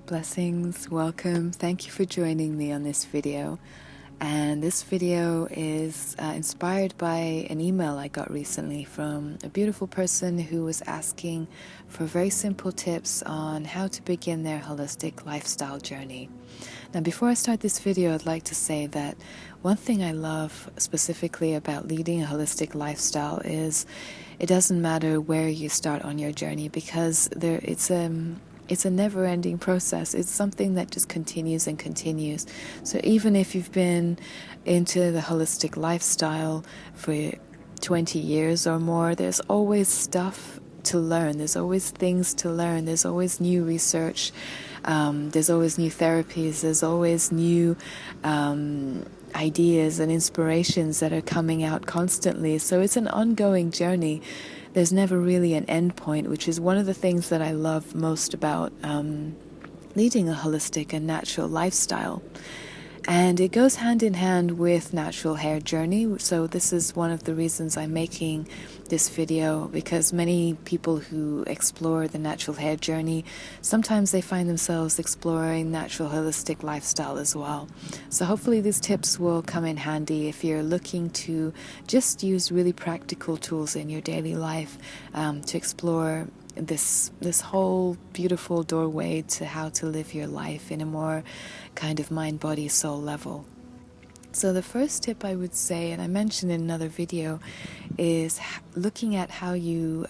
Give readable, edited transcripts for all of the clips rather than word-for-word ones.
Blessings, welcome. Thank you for joining me on this video. And this video is inspired by an email I got recently from a beautiful person who was asking for very simple tips on how to begin their holistic lifestyle journey. Now, before I start this video, I'd like to say that one thing I love specifically about leading a holistic lifestyle is it doesn't matter where you start on your journey, because it's a never-ending process. It's something that just continues and continues. So even if you've been into the holistic lifestyle for 20 years or more, there's always stuff to learn. There's always things to learn. There's always new research. There's always new therapies. There's always new ideas and inspirations that are coming out constantly. So it's an ongoing journey. There's never really an end point, which is one of the things that I love most about leading a holistic and natural lifestyle. And it goes hand in hand with natural hair journey. So this is one of the reasons I'm making this video, because many people who explore the natural hair journey, sometimes they find themselves exploring natural holistic lifestyle as well. So hopefully these tips will come in handy if you're looking to just use really practical tools in your daily life to explore this whole beautiful doorway to how to live your life in a more kind of mind, body, soul level. So the first tip I would say, and I mentioned in another video, is looking at how you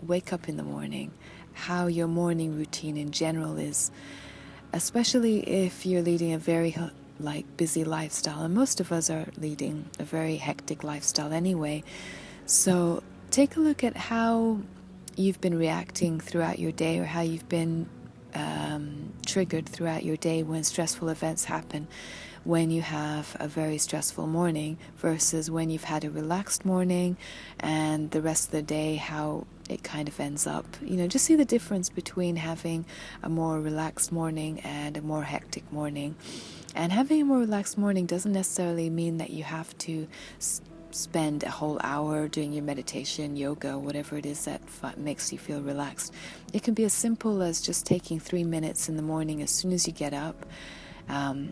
wake up in the morning, how your morning routine in general is, especially if you're leading a very busy lifestyle, and most of us are leading a very hectic lifestyle anyway. So take a look at how you've been reacting throughout your day, or how you've been triggered throughout your day when stressful events happen, when you have a very stressful morning versus when you've had a relaxed morning, and the rest of the day, how it kind of ends up. Just see the difference between having a more relaxed morning and a more hectic morning. And having a more relaxed morning doesn't necessarily mean that you have to spend a whole hour doing your meditation, yoga, whatever it is that makes you feel relaxed. It can be as simple as just taking 3 minutes in the morning as soon as you get up,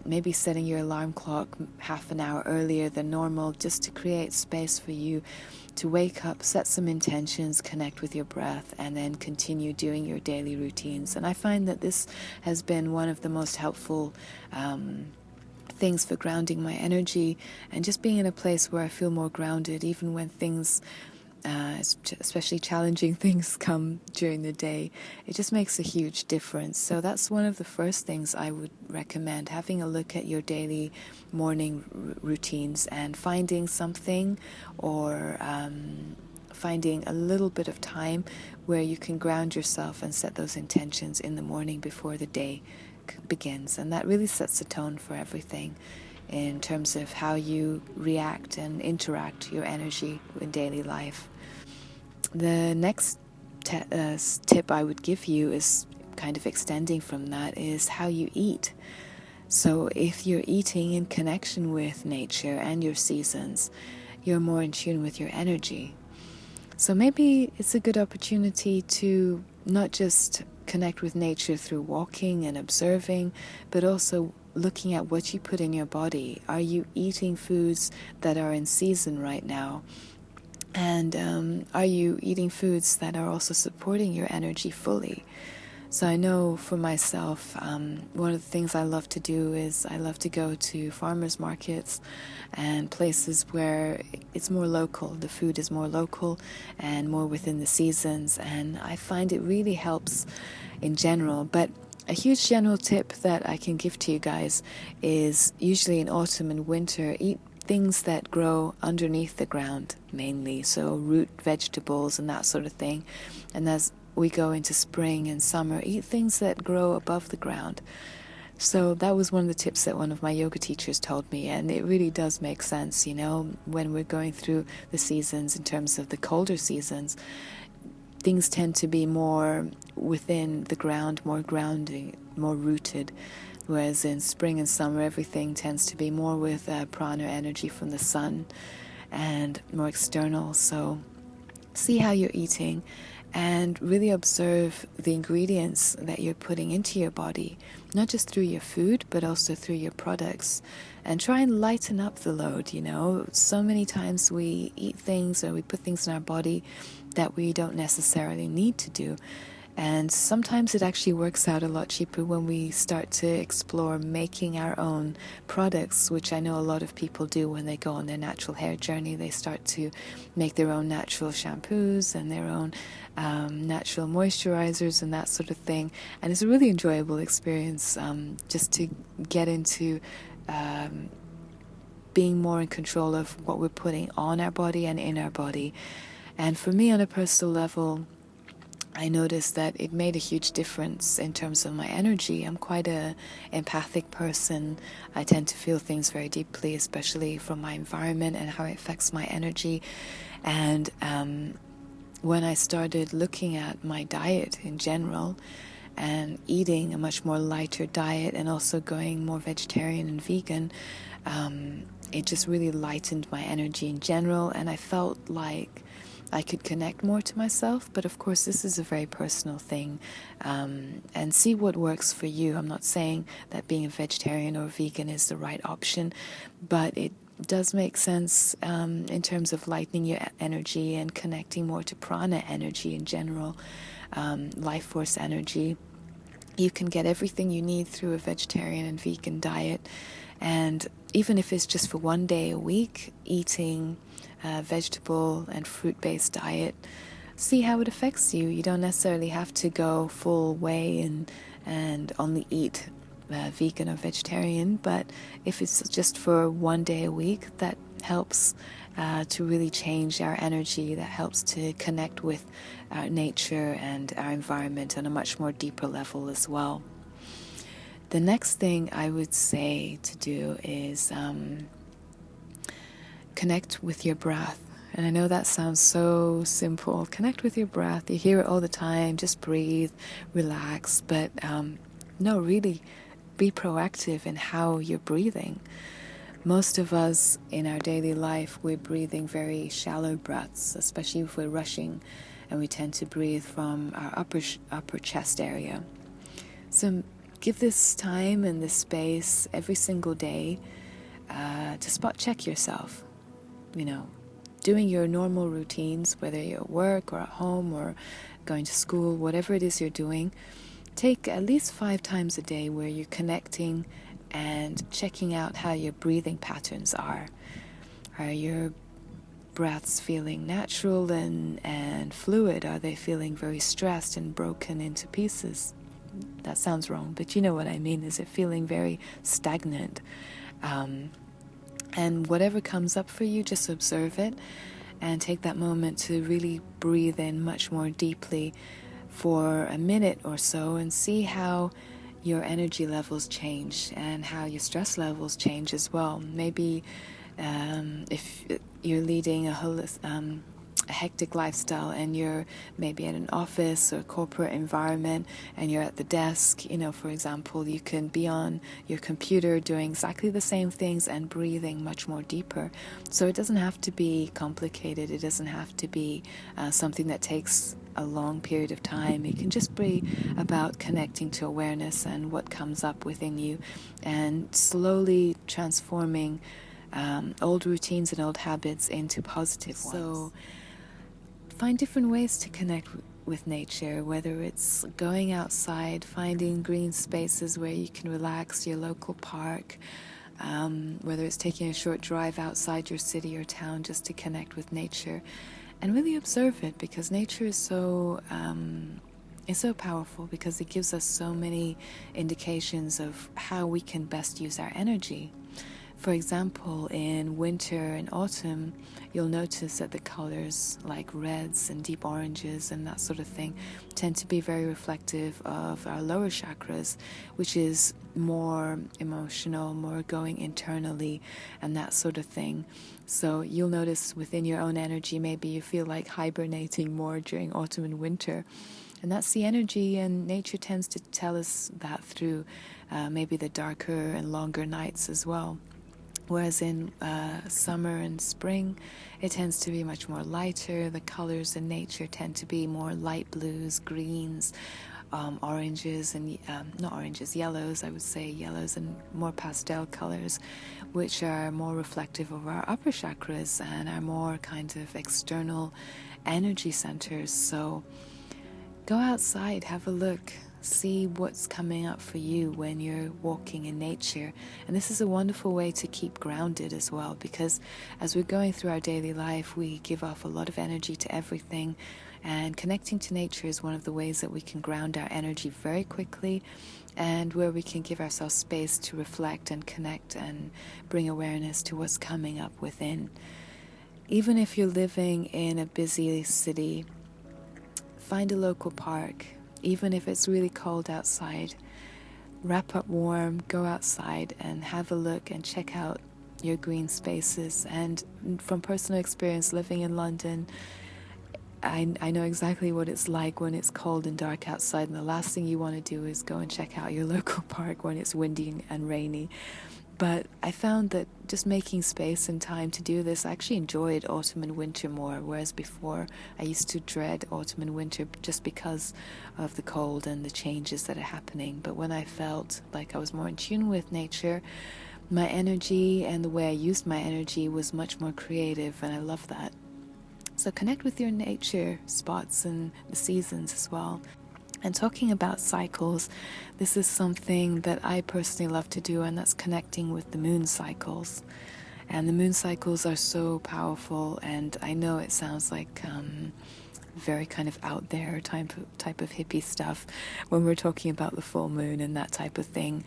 maybe setting your alarm clock half an hour earlier than normal, just to create space for you to wake up, set some intentions, connect with your breath, and then continue doing your daily routines. And I find that this has been one of the most helpful things for grounding my energy and just being in a place where I feel more grounded, even when things, especially challenging things, come during the day. It just makes a huge difference. So that's one of the first things I would recommend, having a look at your daily morning routines and finding something, or finding a little bit of time where you can ground yourself and set those intentions in the morning before the day begins. And that really sets the tone for everything in terms of how you react and interact your energy in daily life. The next tip I would give you is kind of extending from that, is how you eat. So if you're eating in connection with nature and your seasons, you're more in tune with your energy. So maybe it's a good opportunity to not just connect with nature through walking and observing, but also looking at what you put in your body. Are you eating foods that are in season right now? And are you eating foods that are also supporting your energy fully? So I know for myself, one of the things I love to do is I love to go to farmers markets and places where it's more local. The food is more local and more within the seasons, and I find it really helps in general. But a huge general tip that I can give to you guys is, usually in autumn and winter, eat things that grow underneath the ground mainly, so root vegetables and that sort of thing. And as we go into spring and summer, eat things that grow above the ground. So that was one of the tips that one of my yoga teachers told me, and it really does make sense, when we're going through the seasons. In terms of the colder seasons, things tend to be more within the ground, more grounding, more rooted, whereas in spring and summer everything tends to be more with prana energy from the sun and more external. So see how you're eating and really observe the ingredients that you're putting into your body, not just through your food, but also through your products. And try and lighten up the load, you know. So many times we eat things or we put things in our body that we don't necessarily need to do. And sometimes it actually works out a lot cheaper when we start to explore making our own products, which I know a lot of people do when they go on their natural hair journey. They start to make their own natural shampoos and their own natural moisturizers and that sort of thing. And it's a really enjoyable experience just to get into being more in control of what we're putting on our body and in our body. And for me, on a personal level, I noticed that it made a huge difference in terms of my energy. I'm quite a empathic person. I tend to feel things very deeply, especially from my environment and how it affects my energy. And when I started looking at my diet in general and eating a much more lighter diet and also going more vegetarian and vegan, it just really lightened my energy in general, and I felt like I could connect more to myself. But of course, this is a very personal thing, and see what works for you. I'm not saying that being a vegetarian or vegan is the right option, but it does make sense in terms of lightening your energy and connecting more to prana energy in general, life force energy. You can get everything you need through a vegetarian and vegan diet, and even if it's just for one day a week, eating a vegetable and fruit-based diet, see how it affects you. You don't necessarily have to go full way and only eat vegan or vegetarian, but if it's just for one day a week, that helps to really change our energy, that helps to connect with our nature and our environment on a much more deeper level as well. The next thing I would say to do is connect with your breath. And I know that sounds so simple. Connect with your breath. You hear it all the time. Just breathe, relax. But no, really be proactive in how you're breathing. Most of us in our daily life, we're breathing very shallow breaths, especially if we're rushing, and we tend to breathe from our upper chest area. So give this time and this space every single day to spot check yourself. You know, doing your normal routines, whether you're at work or at home or going to school, whatever it is you're doing, take at least 5 times a day where you're connecting and checking out how your breathing patterns are. Are your breaths feeling natural and fluid? Are they feeling very stressed and broken into pieces? That sounds wrong, but you know what I mean. Is it feeling very stagnant? And whatever comes up for you, just observe it and take that moment to really breathe in much more deeply for a minute or so and see how your energy levels change and how your stress levels change as well. Maybe if you're leading a hectic lifestyle and you're maybe at an office or corporate environment and you're at the desk, you know, for example, you can be on your computer doing exactly the same things and breathing much more deeper. So it doesn't have to be complicated. It doesn't have to be something that takes a long period of time. It can just be about connecting to awareness and what comes up within you and slowly transforming old routines and old habits into positive ones. So find different ways to connect with nature, whether it's going outside, finding green spaces where you can relax, your local park, whether it's taking a short drive outside your city or town just to connect with nature and really observe it, because nature is so powerful, because it gives us so many indications of how we can best use our energy. For example, in winter and autumn, you'll notice that the colors like reds and deep oranges and that sort of thing tend to be very reflective of our lower chakras, which is more emotional, more going internally and that sort of thing. So you'll notice within your own energy, maybe you feel like hibernating more during autumn and winter. And that's the energy, and nature tends to tell us that through maybe the darker and longer nights as well. Whereas in summer and spring, it tends to be much more lighter. The colors in nature tend to be more light blues, greens, oranges, and not oranges, yellows, I would say yellows and more pastel colors, which are more reflective of our upper chakras and are more kind of external energy centers. So go outside, have a look, see what's coming up for you when you're walking in nature. And this is a wonderful way to keep grounded as well, because as we're going through our daily life, we give off a lot of energy to everything. And connecting to nature is one of the ways that we can ground our energy very quickly, and where we can give ourselves space to reflect and connect and bring awareness to what's coming up within. Even if you're living in a busy city, find a local park. Even if it's really cold outside, wrap up warm, go outside and have a look and check out your green spaces. And from personal experience living in London, I know exactly what it's like when it's cold and dark outside, and the last thing you want to do is go and check out your local park when it's windy and rainy. But I found that just making space and time to do this, I actually enjoyed autumn and winter more, whereas before I used to dread autumn and winter just because of the cold and the changes that are happening. But when I felt like I was more in tune with nature, my energy and the way I used my energy was much more creative, and I love that. So connect with your nature spots and the seasons as well. And talking about cycles, this is something that I personally love to do, and that's connecting with the moon cycles. And the moon cycles are so powerful, and I know it sounds like very kind of out there type of hippie stuff when we're talking about the full moon and that type of thing.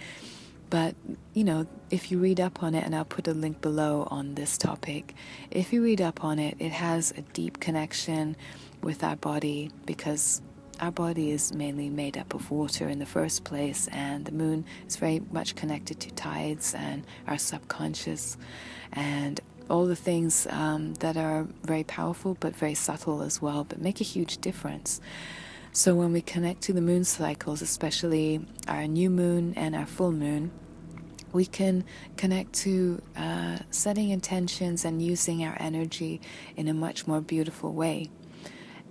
But, you know, if you read up on it, and I'll put a link below on this topic, if you read up on it, it has a deep connection with our body, because our body is mainly made up of water in the first place, and the moon is very much connected to tides and our subconscious and all the things that are very powerful but very subtle as well, but make a huge difference. So when we connect to the moon cycles, especially our new moon and our full moon, we can connect to setting intentions and using our energy in a much more beautiful way.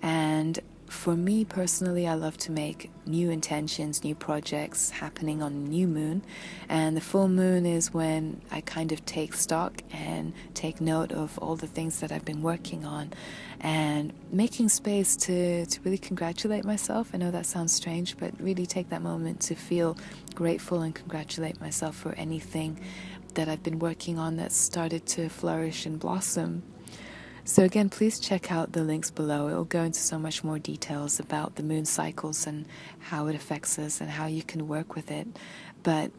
And for me personally, I love to make new intentions, new projects happening on the new moon. And the full moon is when I kind of take stock and take note of all the things that I've been working on and making space to really congratulate myself. I know that sounds strange, but really take that moment to feel grateful and congratulate myself for anything that I've been working on that's started to flourish and blossom. So again, please check out the links below. It will go into so much more details about the moon cycles and how it affects us and how you can work with it. But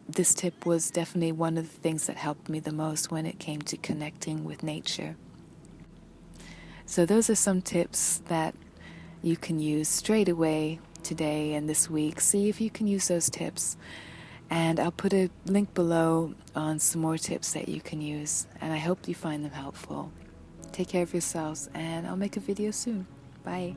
this tip was definitely one of the things that helped me the most when it came to connecting with nature. So those are some tips that you can use straight away today and this week. See if you can use those tips. And I'll put a link below on some more tips that you can use. And I hope you find them helpful. Take care of yourselves, and I'll make a video soon. Bye.